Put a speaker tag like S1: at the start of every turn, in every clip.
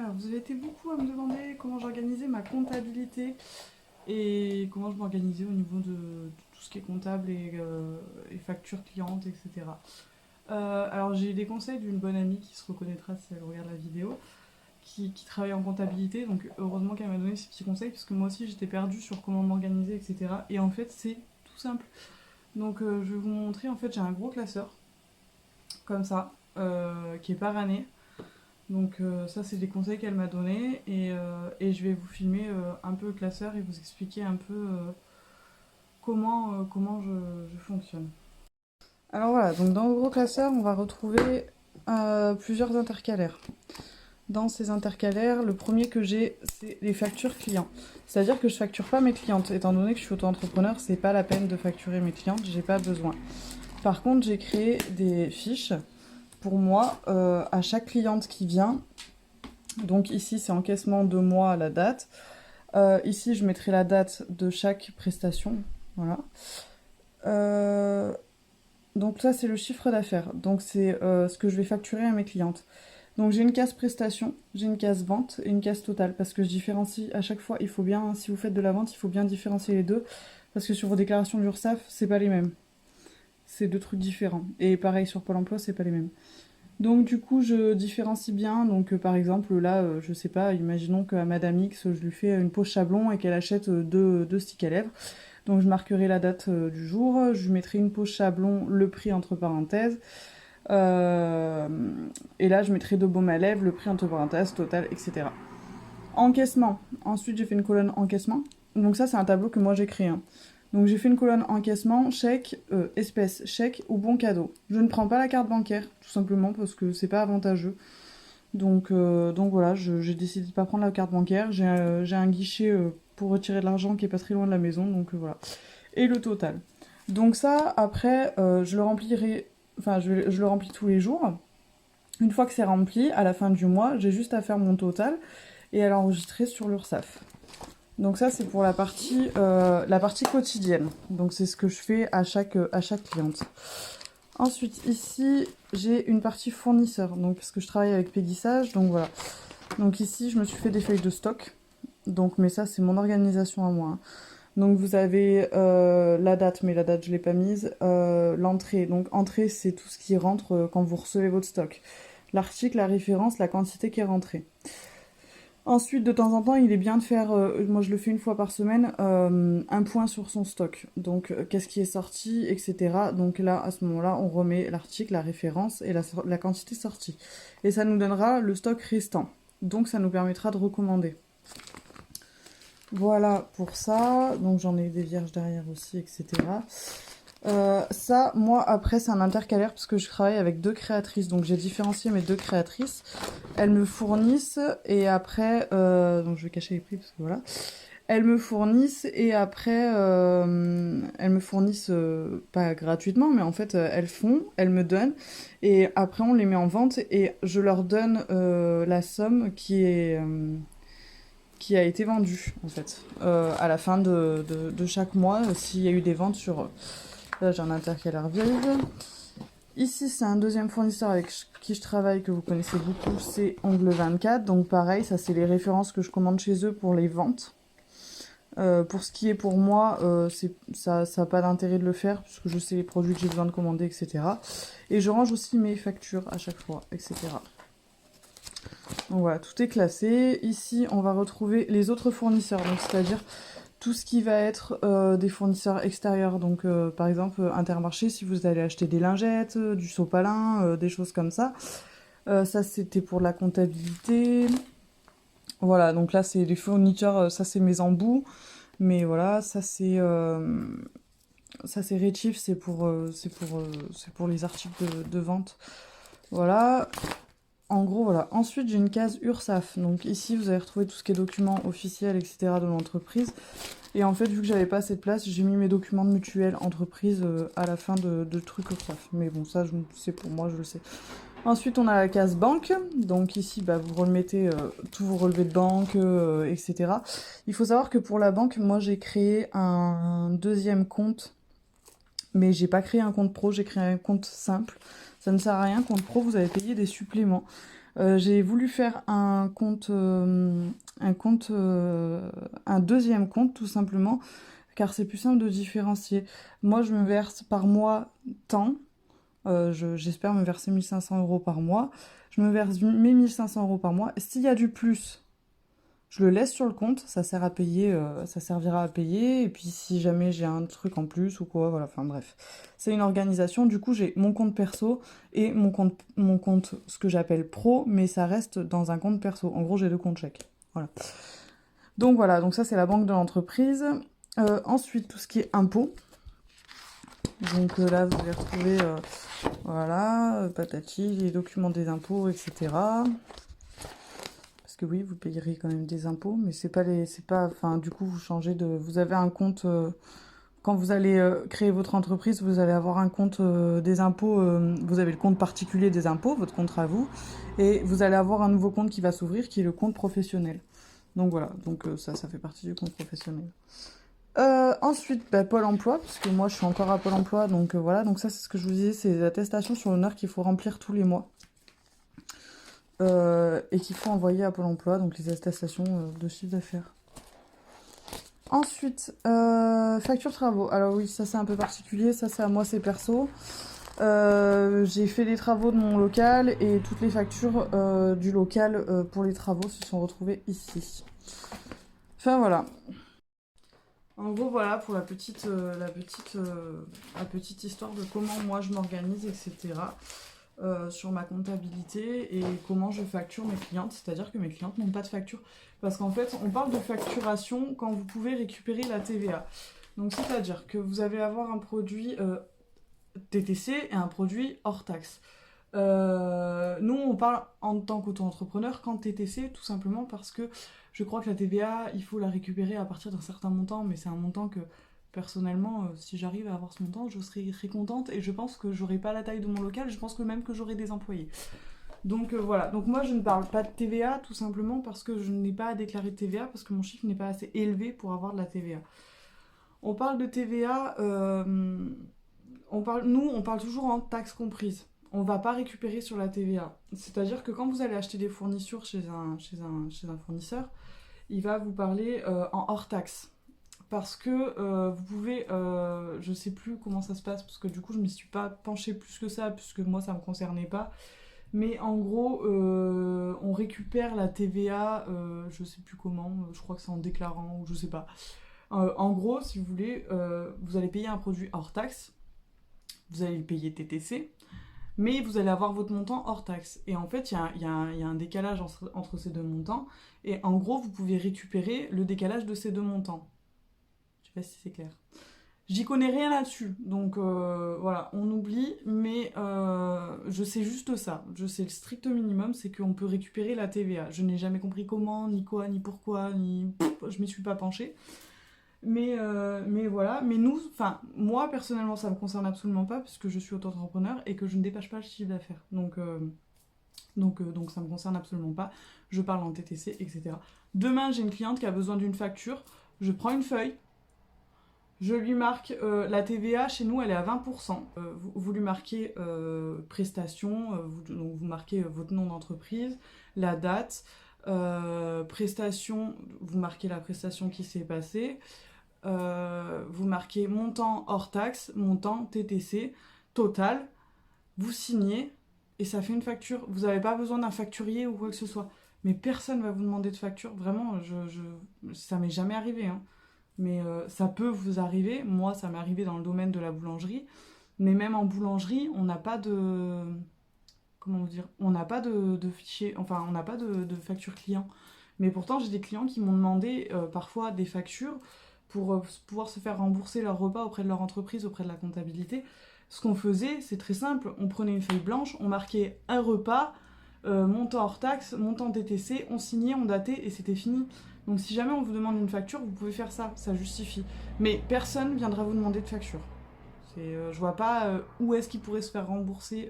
S1: Alors, vous avez été beaucoup à me demander comment j'organisais ma comptabilité et comment je m'organisais au niveau de tout ce qui est comptable et factures clientes, etc. Alors, j'ai eu des conseils d'une bonne amie qui se reconnaîtra si elle regarde la vidéo, qui travaille en comptabilité, donc heureusement qu'elle m'a donné ces petits conseils, parce que moi aussi j'étais perdue sur comment m'organiser, etc. Et en fait, c'est tout simple. Donc, je vais vous montrer, en fait, j'ai un gros classeur, comme ça, qui est par année. Donc ça c'est des conseils qu'elle m'a donnés et je vais vous filmer un peu le classeur et vous expliquer un peu comment je fonctionne. Alors voilà, donc dans le gros classeur on va retrouver plusieurs intercalaires. Dans ces intercalaires, le premier que j'ai c'est les factures clients. C'est-à-dire que je facture pas mes clientes, étant donné que je suis auto-entrepreneur, c'est pas la peine de facturer mes clientes, j'ai pas besoin. Par contre j'ai créé des fiches pour moi à chaque cliente qui vient. Donc ici, c'est encaissement de mois à la date. Ici, je mettrai la date de chaque prestation. Voilà. Euh, donc ça, c'est le chiffre d'affaires. Donc c'est ce que je vais facturer à mes clientes. Donc j'ai une case prestation, j'ai une case vente et une case totale. Parce que je différencie à chaque fois, il faut bien, si vous faites de la vente, il faut bien différencier les deux. Parce que sur vos déclarations d'URSSAF, c'est pas les mêmes. C'est deux trucs différents. Et pareil sur Pôle emploi, c'est pas les mêmes. Donc du coup, je différencie bien. Donc par exemple, là, je sais pas, imaginons qu'à Madame X, je lui fais une pause chablon et qu'elle achète deux sticks à lèvres. Donc je marquerai la date du jour, je lui mettrai une pause chablon, le prix entre parenthèses. Euh, et là, je mettrai deux baumes à lèvres, le prix entre parenthèses, total, etc. Encaissement. Ensuite, j'ai fait une colonne encaissement. Donc ça, c'est un tableau que moi j'ai créé, hein. Donc j'ai fait une colonne encaissement, chèque, espèce, chèque ou bon cadeau. Je ne prends pas la carte bancaire, tout simplement parce que c'est pas avantageux. Donc voilà, j'ai décidé de pas prendre la carte bancaire. J'ai un guichet pour retirer de l'argent qui est pas très loin de la maison, donc voilà. Et le total. Donc ça, après, je le remplirai, enfin je le remplis tous les jours. Une fois que c'est rempli, à la fin du mois, j'ai juste à faire mon total et à l'enregistrer sur l'URSSAF. Donc ça, c'est pour la partie quotidienne. Donc c'est ce que je fais à chaque cliente. Ensuite, ici, j'ai une partie fournisseur. Donc parce que je travaille avec Pégissage, donc voilà. Donc ici, je me suis fait des feuilles de stock. Donc, mais ça, c'est mon organisation à moi, hein. Donc vous avez la date, mais la date, je l'ai pas mise. L'entrée. Donc entrée, c'est tout ce qui rentre quand vous recevez votre stock. L'article, la référence, la quantité qui est rentrée. Ensuite, de temps en temps, il est bien de faire, moi je le fais une fois par semaine, un point sur son stock. Donc, qu'est-ce qui est sorti, etc. Donc là, à ce moment-là, on remet l'article, la référence et la quantité sortie. Et ça nous donnera le stock restant. Donc, ça nous permettra de recommander. Voilà pour ça. Donc, j'en ai des vierges derrière aussi, etc. Ça, moi, après, c'est un intercalaire parce que je travaille avec deux créatrices. Donc, j'ai différencié mes deux créatrices. Elles me fournissent et après... donc, je vais cacher les prix parce que voilà. Elles me fournissent et après... elles me fournissent pas gratuitement, mais en fait, elles font, elles me donnent. Et après, on les met en vente et je leur donne la somme qui a été vendue, en fait, à la fin de chaque mois, s'il y a eu des ventes sur... Là, j'ai un intercalaire vierge. Ici, c'est un deuxième fournisseur avec qui je travaille, que vous connaissez beaucoup, c'est Ongle 24. Donc pareil, ça c'est les références que je commande chez eux pour les ventes. Pour ce qui est pour moi, ça n'a pas d'intérêt de le faire, puisque je sais les produits que j'ai besoin de commander, etc. Et je range aussi mes factures à chaque fois, etc. Donc voilà, tout est classé. Ici, on va retrouver les autres fournisseurs, donc c'est-à-dire tout ce qui va être des fournisseurs extérieurs. Donc par exemple Intermarché, si vous allez acheter des lingettes, du sopalin, des choses comme ça. Ça c'était pour la comptabilité. Voilà, donc là c'est les fournisseurs, ça c'est mes embouts. Mais voilà, ça c'est Rétif, c'est pour les articles de vente. Voilà. En gros, voilà. Ensuite, j'ai une case URSSAF. Donc ici, vous allez retrouver tout ce qui est documents officiels, etc. de l'entreprise. Et en fait, vu que j'avais pas assez de place, j'ai mis mes documents de mutuelle entreprise à la fin de trucs URSSAF. Mais bon, ça, c'est pour moi, je le sais. Ensuite, on a la case banque. Donc ici, bah, vous remettez tous vos relevés de banque, etc. Il faut savoir que pour la banque, moi, j'ai créé un deuxième compte. Mais j'ai pas créé un compte pro, j'ai créé un compte simple. Ça ne sert à rien, compte pro, vous avez payé des suppléments. J'ai voulu faire un deuxième compte tout simplement, car c'est plus simple de différencier. Moi, je me verse par mois tant, j'espère me verser 1 500 € par mois. Je me verse mes 1 500 € par mois. S'il y a du plus, je le laisse sur le compte, ça sert à payer, ça servira à payer. Et puis si jamais j'ai un truc en plus ou quoi, voilà, enfin bref. C'est une organisation. Du coup, j'ai mon compte perso et mon compte, ce que j'appelle pro, mais ça reste dans un compte perso. En gros, j'ai 2 comptes chèques. Voilà, donc ça c'est la banque de l'entreprise. Ensuite, tout ce qui est impôts. Donc là, vous allez retrouver, voilà, patati, les documents des impôts, etc. Parce que oui, vous payerez quand même des impôts, mais enfin, du coup, vous avez un compte, quand vous allez créer votre entreprise, vous allez avoir un compte des impôts, vous avez le compte particulier des impôts, votre compte à vous, et vous allez avoir un nouveau compte qui va s'ouvrir, qui est le compte professionnel. Donc voilà, donc ça fait partie du compte professionnel. Ensuite, Pôle emploi, parce que moi je suis encore à Pôle emploi, donc voilà, donc ça c'est ce que je vous disais, c'est les attestations sur l'honneur qu'il faut remplir tous les mois. Et qu'il faut envoyer à Pôle emploi, donc les attestations de chiffre d'affaires. Ensuite, facture travaux. Alors oui, ça c'est un peu particulier, ça c'est à moi, c'est perso. J'ai fait les travaux de mon local et toutes les factures du local pour les travaux se sont retrouvées ici. Enfin voilà. En gros, voilà pour la petite histoire de comment moi je m'organise, etc. Sur ma comptabilité et comment je facture mes clientes. C'est-à-dire que mes clientes n'ont pas de facture. Parce qu'en fait, on parle de facturation quand vous pouvez récupérer la TVA. Donc, c'est-à-dire que vous allez avoir un produit TTC et un produit hors taxe. Nous, on parle en tant qu'auto-entrepreneur qu'en TTC, tout simplement parce que je crois que la TVA, il faut la récupérer à partir d'un certain montant, mais c'est un montant que, personnellement, si j'arrive à avoir ce montant, je serai très contente et je pense que j'aurai pas la taille de mon local, je pense que même que j'aurai des employés. Donc voilà, donc moi je ne parle pas de TVA tout simplement parce que je n'ai pas à déclarer de TVA, parce que mon chiffre n'est pas assez élevé pour avoir de la TVA. On parle de TVA, on parle toujours en taxes comprises. On va pas récupérer sur la TVA. C'est-à-dire que quand vous allez acheter des fournitures chez un fournisseur, il va vous parler en hors taxe. Parce que vous pouvez, je sais plus comment ça se passe, parce que du coup je ne me suis pas penchée plus que ça, puisque moi ça ne me concernait pas. Mais en gros, on récupère la TVA, je sais plus comment, je crois que c'est en déclarant, ou je sais pas. En gros, si vous voulez, vous allez payer un produit hors taxe, vous allez le payer TTC, mais vous allez avoir votre montant hors taxe. Et en fait, il y a un décalage entre ces deux montants, et en gros, vous pouvez récupérer le décalage de ces deux montants. Je sais pas si c'est clair. J'y connais rien là-dessus, donc voilà, on oublie, mais je sais juste ça. Je sais le strict minimum, c'est qu'on peut récupérer la TVA. Je n'ai jamais compris comment, ni quoi, ni pourquoi, ni... je m'y suis pas penchée. Mais voilà, mais nous, enfin, moi personnellement, ça me concerne absolument pas, puisque je suis auto-entrepreneur et que je ne dépasse pas le chiffre d'affaires. Donc ça me concerne absolument pas. Je parle en TTC, etc. Demain, j'ai une cliente qui a besoin d'une facture. Je prends une feuille, je lui marque la TVA, chez nous, elle est à 20%. Vous lui marquez prestation, donc vous marquez votre nom d'entreprise, la date, prestation, vous marquez la prestation qui s'est passée, vous marquez montant hors taxe, montant TTC, total, vous signez et ça fait une facture. Vous n'avez pas besoin d'un facturier ou quoi que ce soit. Mais personne ne va vous demander de facture. Vraiment, ça m'est jamais arrivé. Hein. Mais ça peut vous arriver. Moi, ça m'est arrivé dans le domaine de la boulangerie. Mais même en boulangerie, on n'a pas de... Comment vous dire? On n'a pas de fichier, enfin, on n'a pas de facture client. Mais pourtant, j'ai des clients qui m'ont demandé parfois des factures pour pouvoir se faire rembourser leur repas auprès de leur entreprise, auprès de la comptabilité. Ce qu'on faisait, c'est très simple. On prenait une feuille blanche, on marquait un repas, montant hors taxe, montant TTC, on signait, on datait et c'était fini. Donc si jamais on vous demande une facture, vous pouvez faire ça, ça justifie. Mais personne viendra vous demander de facture. Je vois pas où est-ce qu'ils pourraient se faire rembourser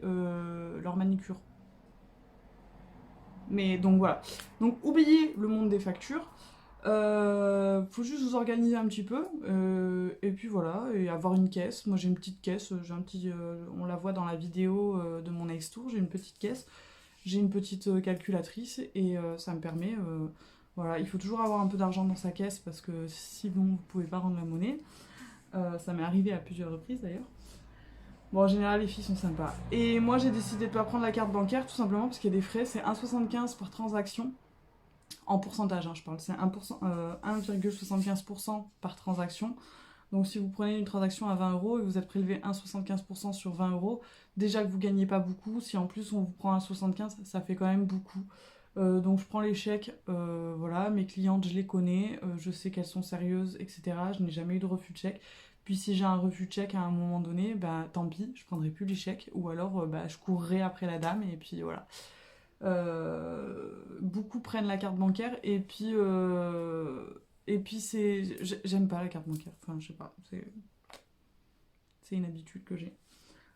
S1: leur manicure. Mais donc voilà. Donc oubliez le monde des factures. Faut juste vous organiser un petit peu. Et puis voilà, et avoir une caisse. Moi j'ai une petite caisse, on la voit dans la vidéo de mon ex-tour, j'ai une petite caisse. j'ai une petite calculatrice et ça me permet... voilà, il faut toujours avoir un peu d'argent dans sa caisse parce que sinon vous pouvez pas rendre la monnaie. Ça m'est arrivé à plusieurs reprises d'ailleurs. Bon, en général, les filles sont sympas. Et moi, j'ai décidé de pas prendre la carte bancaire tout simplement parce qu'il y a des frais. C'est 1,75 par transaction. En pourcentage, hein, je parle. C'est 1,75% par transaction. Donc, si vous prenez une transaction à 20 euros et vous êtes prélevé 1,75% sur 20 euros, déjà que vous gagnez pas beaucoup. Si en plus on vous prend 1,75, ça fait quand même beaucoup. Donc je prends les chèques, voilà, mes clientes je les connais, je sais qu'elles sont sérieuses, etc. Je n'ai jamais eu de refus de chèque. Puis si j'ai un refus de chèque à un moment donné, bah tant pis, je prendrai plus les chèques, ou alors bah, je courrai après la dame, et puis voilà. Beaucoup prennent la carte bancaire, et puis c'est... J'aime pas la carte bancaire, enfin je sais pas, c'est une habitude que j'ai.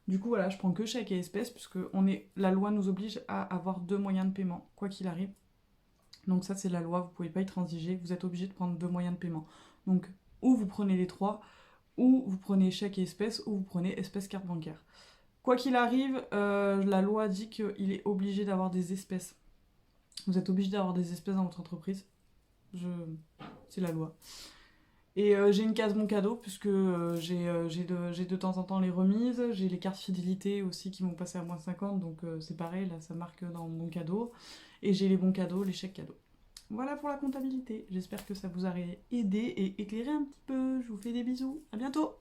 S1: Du coup voilà, je prends que chèque et espèces, puisque la loi nous oblige à avoir deux moyens de paiement, quoi qu'il arrive. Donc ça c'est la loi, vous pouvez pas y transiger, vous êtes obligé de prendre deux moyens de paiement. Donc ou vous prenez les trois, ou vous prenez chèque et espèces, ou vous prenez espèces carte bancaire. Quoi qu'il arrive, la loi dit qu'il est obligé d'avoir des espèces. Vous êtes obligé d'avoir des espèces dans votre entreprise. C'est la loi. Et j'ai une case mon cadeau, puisque j'ai de temps en temps les remises. J'ai les cartes fidélité aussi qui vont passer à moins 50, donc c'est pareil, là ça marque dans mon cadeau. Et j'ai les bons cadeaux, les chèques cadeaux. Voilà pour la comptabilité. J'espère que ça vous a aidé et éclairé un petit peu. Je vous fais des bisous. À bientôt!